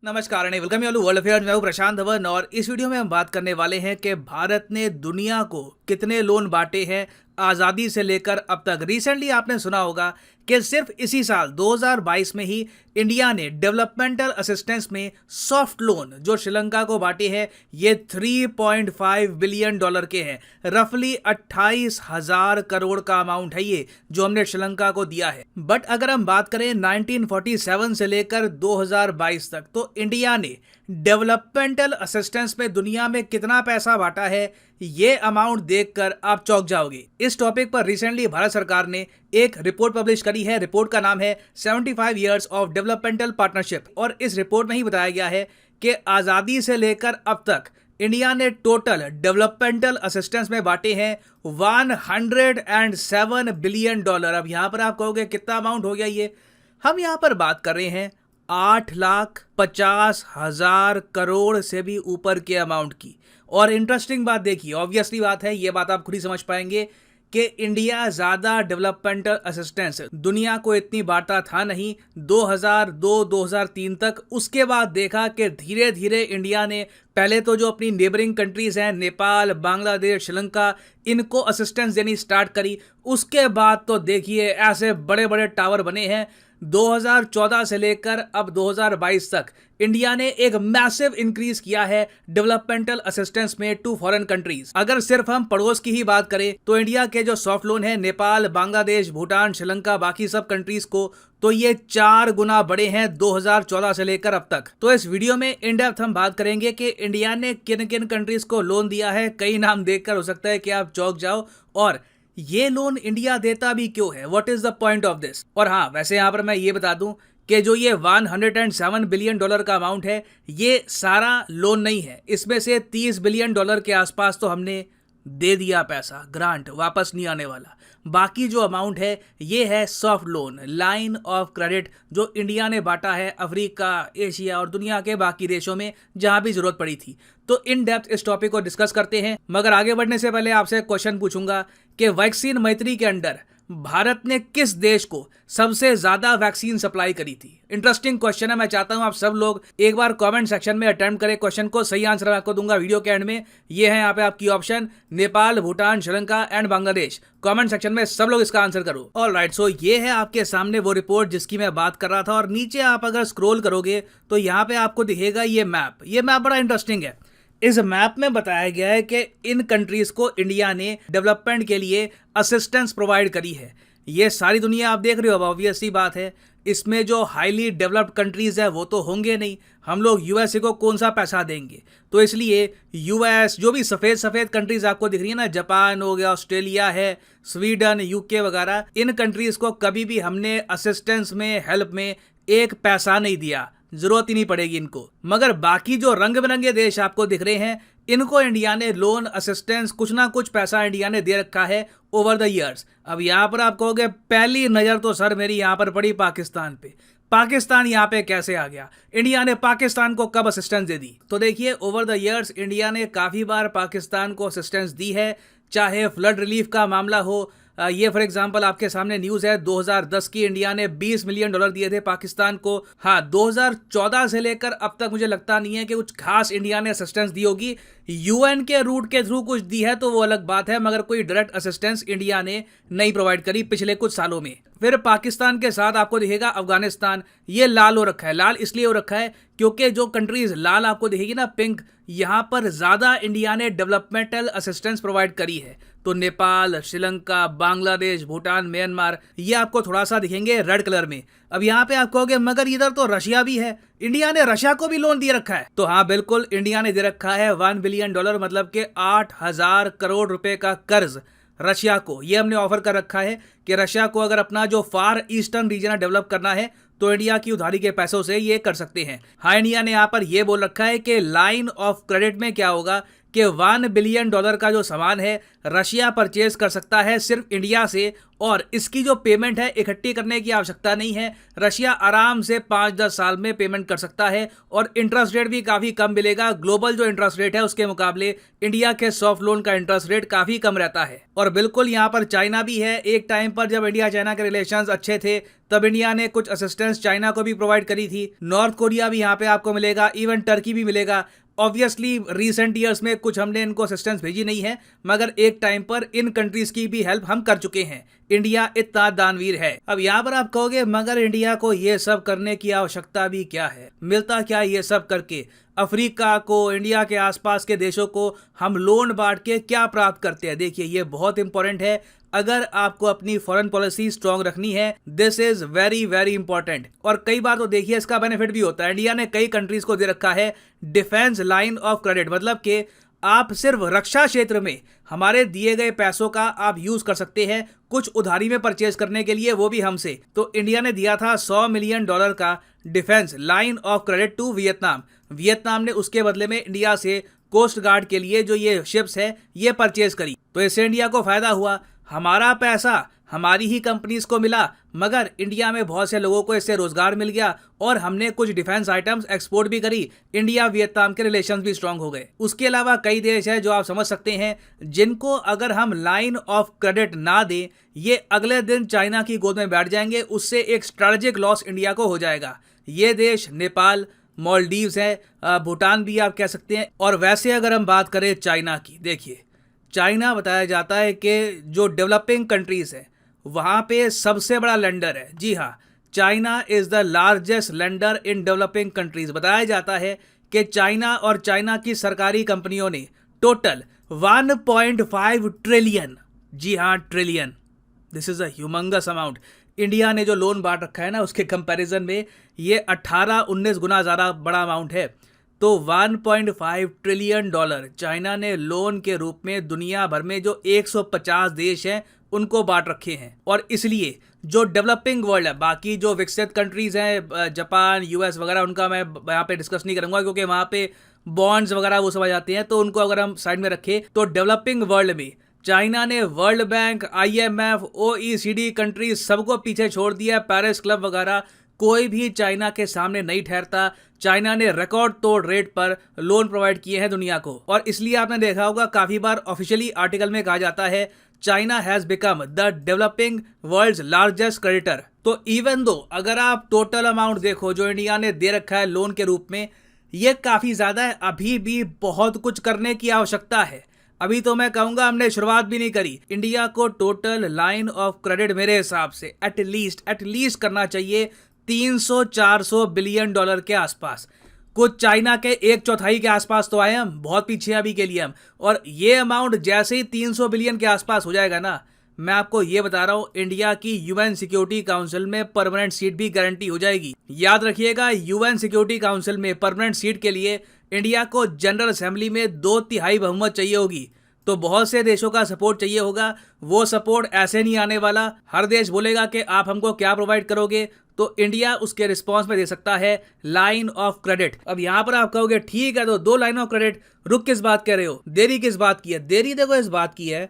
नमस्कार and welcome you world affairs. मैं हूं प्रशांत धवन और इस वीडियो में हम बात करने वाले हैं कि भारत ने दुनिया को कितने लोन बांटे हैं आज़ादी से लेकर अब तक। रिसेंटली आपने सुना होगा कि सिर्फ इसी साल 2022 में ही इंडिया ने डेवलपमेंटल असिस्टेंस में सॉफ्ट लोन जो श्रीलंका को बांटे हैं ये 3.5 बिलियन डॉलर के हैं। रफली 28,000 करोड़ का अमाउंट है ये जो हमने श्रीलंका को दिया है। बट अगर हम बात करें 1947 से लेकर 2022 तक तो इंडिया ने डेवलपमेंटल असिस्टेंस में दुनिया में कितना पैसा बांटा है ये अमाउंट देखकर आप चौंक जाओगे। इस टॉपिक पर रिसेंटली भारत सरकार ने एक रिपोर्ट पब्लिश करी है। रिपोर्ट का नाम है 75 इयर्स ऑफ डेवलपमेंटल पार्टनरशिप और इस रिपोर्ट में ही बताया गया है कि आज़ादी से लेकर अब तक इंडिया ने टोटल डेवलपमेंटल असिस्टेंस में बांटे हैं 107 बिलियन डॉलर। अब यहां पर आप कहोगे कितना अमाउंट हो गया ये? हम यहां पर बात कर रहे हैं 8,50,000 करोड़ से भी ऊपर के अमाउंट की। और इंटरेस्टिंग बात देखिए, ऑब्वियसली बात है, ये बात आप खुद ही समझ पाएंगे कि इंडिया ज़्यादा डेवलपमेंटल असिस्टेंस दुनिया को इतनी बांटता था नहीं 2002-2003 तक। उसके बाद देखा कि धीरे धीरे इंडिया ने पहले तो जो अपनी नेबरिंग कंट्रीज़ हैं नेपाल, बांग्लादेश, श्रीलंका, इनको असिस्टेंस देनी स्टार्ट करी। उसके बाद तो देखिए ऐसे बड़े बड़े टावर बने हैं। 2014 से लेकर अब 2022 तक इंडिया ने एक मैसिव इंक्रीज किया है डेवलपमेंटल असिस्टेंस में टू फॉरेन कंट्रीज। अगर सिर्फ हम पड़ोस की ही बात करें तो इंडिया के जो सॉफ्ट लोन है नेपाल, बांग्लादेश, भूटान, श्रीलंका, बाकी सब कंट्रीज को, तो ये 4 गुना बड़े हैं 2014 से लेकर अब तक। तो इस वीडियो में इन डेप्थ हम बात करेंगे कि इंडिया ने किन किन कंट्रीज को लोन दिया है। कई नाम देखकर हो सकता है कि आप चौंक जाओ, और ये लोन इंडिया देता भी क्यों है, what is the point of this. और हाँ, वैसे यहां पर मैं ये बता दूं कि जो ये 107 बिलियन डॉलर का अमाउंट है ये सारा लोन नहीं है। इसमें से 30 बिलियन डॉलर के आसपास तो हमने दे दिया पैसा, ग्रांट वापस नहीं आने वाला। बाकी जो अमाउंट है ये है soft loan, line of credit, जो इंडिया ने बांटा है अफ्रीका, एशिया और दुनिया के बाकी देशों में जहां भी जरूरत पड़ी थी। तो इन डेप्थ इस टॉपिक को डिस्कस करते हैं। मगर आगे बढ़ने से पहले आपसे एक क्वेश्चन पूछूंगा कि वैक्सीन मैत्री के अंडर भारत ने किस देश को सबसे ज्यादा वैक्सीन सप्लाई करी थी? इंटरेस्टिंग क्वेश्चन है। मैं चाहता हूं आप सब लोग एक बार कमेंट सेक्शन में अटेम्प्ट करें क्वेश्चन को। सही आंसर मैं आपको दूंगा वीडियो के एंड में। ये है यहाँ पे आपकी option, Nepal, Bhutan, Sri Lanka and Bangladesh. Comment section में सब लोग इसका आंसर करो। ऑलराइट, सो ये है आपके सामने वो रिपोर्ट जिसकी मैं बात कर रहा था। और नीचे आप अगर स्क्रॉल करोगे तो यहाँ पे आपको दिखेगा ये मैप। ये मैप बड़ा इंटरेस्टिंग है। इस मैप में बताया गया है कि इन कंट्रीज को इंडिया ने डेवलपमेंट के लिए असिस्टेंस प्रोवाइड करी है। ये सारी दुनिया आप देख रहे हो। अब ऑब्वियस सी बात है, इसमें जो हाईली डेवलप्ड कंट्रीज है वो तो होंगे नहीं। हम लोग यूएसए को कौन सा पैसा देंगे? तो इसलिए यूएस, जो भी सफ़ेद सफ़ेद कंट्रीज आपको दिख रही है ना, जापान हो गया, ऑस्ट्रेलिया है, स्वीडन, यूके वगैरह, इन कंट्रीज को कभी भी हमने असिस्टेंस में, हेल्प में एक पैसा नहीं दिया। जरूरत ही नहीं पड़ेगी इनको। मगर बाकी जो रंग बिरंगे देश आपको दिख रहे हैं इनको इंडिया ने लोन, असिस्टेंस, कुछ ना कुछ पैसा इंडिया ने दे रखा है ओवर द ईयर्स। अब यहाँ पर आप कहोगे पहली नज़र तो सर मेरी यहाँ पर पड़ी पाकिस्तान पे। पाकिस्तान यहाँ पे कैसे आ गया? इंडिया ने पाकिस्तान को कब असिस्टेंस दे दी? तो देखिए ओवर द ईयर्स इंडिया ने काफ़ी बार पाकिस्तान को असिस्टेंस दी है, चाहे फ्लड रिलीफ का मामला हो। ये फॉर एग्जांपल आपके सामने न्यूज़ है 2010 की, इंडिया ने 20 मिलियन डॉलर दिए थे पाकिस्तान को। हाँ, 2014 से लेकर अब तक मुझे लगता नहीं है कि कुछ खास इंडिया ने असिस्टेंस दी होगी। यूएन के रूट के थ्रू कुछ दी है तो वो अलग बात है, मगर कोई डायरेक्ट असिस्टेंस इंडिया ने नहीं प्रोवाइड करी पिछले कुछ सालों में। फिर पाकिस्तान के साथ आपको दिखेगा अफगानिस्तान। ये लाल हो रखा है। लाल इसलिए हो रखा है क्योंकि जो कंट्रीज लाल आपको दिखेगी ना, पिंक, यहाँ पर ज़्यादा इंडिया ने डेवलपमेंटल असिस्टेंस प्रोवाइड करी है। तो नेपाल, श्रीलंका, बांग्लादेश, भूटान, म्यांमार, ये आपको थोड़ा सा दिखेंगे रेड कलर में। अब यहाँ पे आप कहोगे मगर इधर तो रशिया भी है, इंडिया ने रशिया को भी लोन दे रखा है। तो हाँ बिल्कुल, इंडिया ने दे रखा है 1 बिलियन डॉलर, मतलब के 8,000 करोड़ रुपए का कर्ज रशिया को। ये हमने ऑफर कर रखा है कि रशिया को अगर अपना जो फार ईस्टर्न रीजन डेवलप करना है तो इंडिया की उधारी के पैसों से ये कर सकते हैं। हाँ, इंडिया ने यहाँ पर ये बोल रखा है कि लाइन ऑफ क्रेडिट में क्या होगा कि $1 बिलियन का जो सामान है रशिया परचेज कर सकता है सिर्फ इंडिया से, और इसकी जो पेमेंट है इकट्ठी करने की आवश्यकता नहीं है। रशिया आराम से 5-10 साल में पेमेंट कर सकता है और इंटरेस्ट रेट भी काफ़ी कम मिलेगा। ग्लोबल जो इंटरेस्ट रेट है उसके मुकाबले इंडिया के सॉफ्ट लोन का इंटरेस्ट रेट काफ़ी कम रहता है। और बिल्कुल यहाँ पर चाइना भी है। एक टाइम पर जब इंडिया चाइना के रिलेशंस अच्छे थे तब इंडिया ने कुछ असिस्टेंस चाइना को भी प्रोवाइड करी थी। नॉर्थ कोरिया भी यहाँ पे आपको मिलेगा, इवन टर्की भी मिलेगा। ऑब्वियसली रिसेंट ईयर्स में कुछ हमने इनको असिस्टेंस भेजी नहीं है, मगर एक टाइम पर इन कंट्रीज की भी हेल्प हम कर चुके हैं। इंडिया इतना दानवीर है। अब यहाँ पर आप कहोगे मगर इंडिया को ये सब करने की आवश्यकता भी क्या है, मिलता क्या ये सब करके? अफ्रीका को, इंडिया के आसपास के देशों को हम लोन बांट के क्या प्राप्त करते हैं? देखिए ये बहुत इंपॉर्टेंट है। अगर आपको अपनी फॉरेन पॉलिसी स्ट्रॉन्ग रखनी है, this is very very important. और कई बार तो देखिए इसका बेनिफिट भी होता है। इंडिया ने कई कंट्रीज को दे रखा है डिफेंस लाइन ऑफ क्रेडिट, मतलब कि आप सिर्फ रक्षा क्षेत्र में हमारे दिए गए पैसों का आप यूज कर सकते हैं कुछ उधारी में परचेज करने के लिए, वो भी हमसे। तो इंडिया ने दिया था $100 मिलियन का defence line of credit to Vietnam. Vietnam ने उसके बदले में इंडिया से कोस्ट गार्ड के लिए जो ये शिप्स है ये परचेज करी। तो इससे इंडिया को फायदा हुआ, हमारा पैसा हमारी ही कंपनीज को मिला, मगर इंडिया में बहुत से लोगों को इससे रोजगार मिल गया और हमने कुछ डिफेंस आइटम्स एक्सपोर्ट भी करी। इंडिया वियतनाम के रिलेशंस भी स्ट्रांग हो गए। उसके अलावा कई देश हैं जो आप समझ सकते हैं जिनको अगर हम लाइन ऑफ क्रेडिट ना दें, ये अगले दिन चाइना की गोद में बैठ जाएंगे। उससे एक स्ट्रेटेजिक लॉस इंडिया को हो जाएगा। ये देश नेपाल, मालदीव्स है, भूटान भी आप कह सकते हैं। और वैसे अगर हम बात करें चाइना की, देखिए चाइना बताया जाता है कि जो डेवलपिंग कंट्रीज है वहाँ पे सबसे बड़ा लेंडर है। जी हाँ, China is the largest lender in developing countries. बताया जाता है कि चाइना और चाइना की सरकारी कंपनियों ने टोटल 1.5 ट्रिलियन, जी हाँ trillion, this is a humongous amount. India ने जो लोन बांट रखा है ना उसके कंपैरिजन में ये 18-19 गुना ज़्यादा बड़ा अमाउंट है। तो 1.5 ट्रिलियन डॉलर चाइना ने लोन के रूप में दुनिया भर में जो 150 देश हैं उनको बांट रखे हैं। और इसलिए जो डेवलपिंग वर्ल्ड है, बाकी जो विकसित कंट्रीज हैं जापान, यूएस वगैरह, उनका मैं यहाँ पे डिस्कस नहीं करूंगा क्योंकि वहाँ पे बॉन्ड्स वगैरह वो समझ आते हैं, तो उनको अगर हम साइड में रखें तो डेवलपिंग वर्ल्ड में चाइना ने world bank, IMF, OECD countries सबको पीछे छोड़ दिया। पेरिस क्लब वगैरह कोई भी चाइना के सामने नहीं ठहरता। चाइना ने रिकॉर्ड तोड़ रेट पर लोन प्रोवाइड किए हैं दुनिया को। और इसलिए आपने देखा होगा काफी बार ऑफिशियली आर्टिकल में कहा जाता है China has become the developing world's largest creditor. तो इवन दो अगर आप टोटल अमाउंट देखो जो इंडिया ने दे रखा है लोन के रूप में, ये काफी ज्यादा है। अभी भी बहुत कुछ करने की आवश्यकता है। अभी तो मैं कहूंगा हमने शुरुआत भी नहीं करी। इंडिया को टोटल लाइन ऑफ क्रेडिट मेरे हिसाब से एटलीस्ट करना चाहिए 300-400 बिलियन डॉलर के आसपास। कुछ चाइना के 1/4 के आसपास तो आए हम, बहुत पीछे अभी के लिए हम। और ये अमाउंट जैसे ही 300 बिलियन के आसपास हो जाएगा ना, मैं आपको ये बता रहा हूँ इंडिया की UN सिक्योरिटी काउंसिल में परमानेंट सीट भी गारंटी हो जाएगी। याद रखिएगा UN सिक्योरिटी काउंसिल में परमानेंट सीट के लिए इंडिया को जनरल असेंबली में 2/3 बहुमत चाहिए होगी। तो बहुत से देशों का सपोर्ट चाहिए होगा। वो सपोर्ट ऐसे नहीं आने वाला। हर देश बोलेगा कि आप हमको क्या प्रोवाइड करोगे, तो इंडिया उसके रिस्पॉन्स में दे सकता है लाइन ऑफ क्रेडिट। अब यहाँ पर आप कहोगे ठीक है तो 2 लाइन ऑफ क्रेडिट, रुक किस बात कह रहे हो, देरी किस बात की है? देरी देखो इस बात की है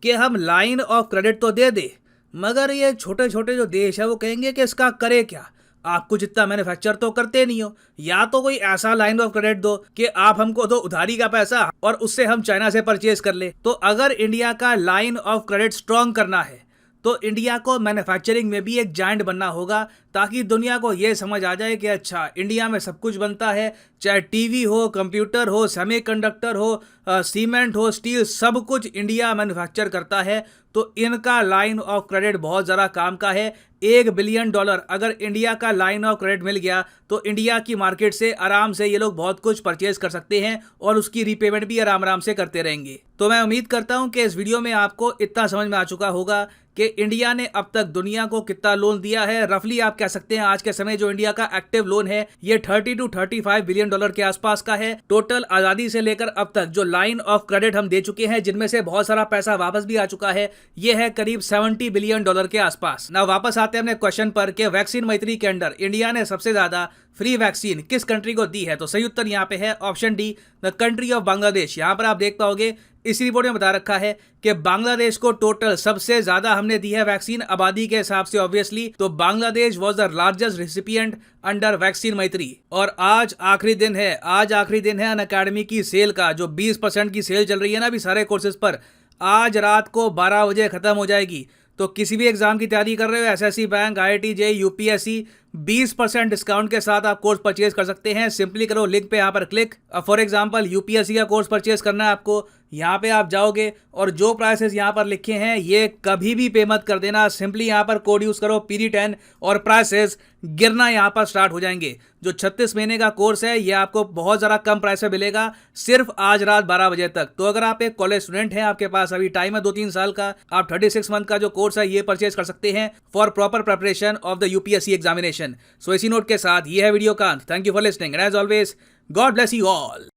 कि हम लाइन ऑफ क्रेडिट तो दे दे, मगर ये छोटे छोटे जो देश है वो कहेंगे कि इसका करे क्या, आप कुछ इतना मैन्युफैक्चर तो करते नहीं हो। या तो कोई ऐसा लाइन ऑफ क्रेडिट दो कि आप हमको दो उधारी का पैसा और उससे हम चाइना से परचेज कर ले। तो अगर इंडिया का लाइन ऑफ क्रेडिट स्ट्रॉन्ग करना है तो इंडिया को मैन्युफैक्चरिंग में भी एक जायंट बनना होगा, ताकि दुनिया को ये समझ आ जाए कि अच्छा इंडिया में सब कुछ बनता है, चाहे टीवी हो, कंप्यूटर हो, सेमीकंडक्टर हो, सीमेंट हो, स्टील, सब कुछ इंडिया मैन्युफैक्चर करता है। तो इनका लाइन ऑफ क्रेडिट बहुत ज़्यादा काम का है। $1 बिलियन अगर इंडिया का लाइन ऑफ क्रेडिट मिल गया तो इंडिया की मार्केट से आराम से ये लोग बहुत कुछ परचेज कर सकते हैं और उसकी रीपेमेंट भी आराम से करते रहेंगे। तो मैं उम्मीद करता हूं कि इस वीडियो में आपको इतना समझ में आ चुका होगा कि इंडिया ने अब तक दुनिया को कितना लोन दिया है। रफली आप कह सकते हैं आज के समय जो इंडिया का एक्टिव लोन है ये $30-35 बिलियन के आसपास का है। टोटल आजादी से लेकर अब तक जो लाइन ऑफ क्रेडिट हम दे चुके हैं, जिनमें से बहुत सारा पैसा वापस भी आ चुका है, ये है करीब $70 बिलियन के आसपास। ना वापस आते हैं अपने क्वेश्चन पर कि वैक्सीन मैत्री के अंडर इंडिया ने सबसे ज्यादा फ्री वैक्सीन किस कंट्री को दी है। तो सही उत्तर यहाँ पे है option D, the country of Bangladesh. यहाँ पर आप देख पाओगे इस रिपोर्ट में बता रखा है कि बांग्लादेश को टोटल सबसे ज्यादा हमने दी है वैक्सीन आबादी के हिसाब से ऑब्वियसली। तो Bangladesh was the largest recipient under vaccine मैत्री। और आज आखिरी दिन है, अनअकैडमी की सेल का, जो 20% की सेल चल रही है ना अभी सारे कोर्सेज पर, आज रात को 12 बजे खत्म हो जाएगी। तो किसी भी एग्जाम की तैयारी कर रहे हो, SSC, bank, IIT, JEE, UPSC, 20% discount के साथ आप कोर्स परचेज कर सकते हैं। सिंपली करो लिंक पे यहाँ पर क्लिक। फॉर एग्जांपल यूपीएससी का कोर्स परचेज करना है आपको, यहाँ पे आप जाओगे और जो प्राइसेस यहाँ पर लिखे हैं ये कभी भी पे मत कर देना। सिंपली यहाँ पर कोड यूज करो PD10 और प्राइसेस गिरना यहाँ पर स्टार्ट हो जाएंगे। जो 36 महीने का कोर्स है ये आपको बहुत ज़्यादा कम प्राइस में मिलेगा, सिर्फ आज रात 12 बजे तक। तो अगर आप एक कॉलेज स्टूडेंट हैं, आपके पास अभी टाइम है 2-3 साल का, आप 36 मंथ का जो कोर्स है ये परचेज कर सकते हैं for proper preparation of the UPSC examination. So इसी नोट के साथ ये है वीडियो का अंत। Thank you for listening and as always God bless you all.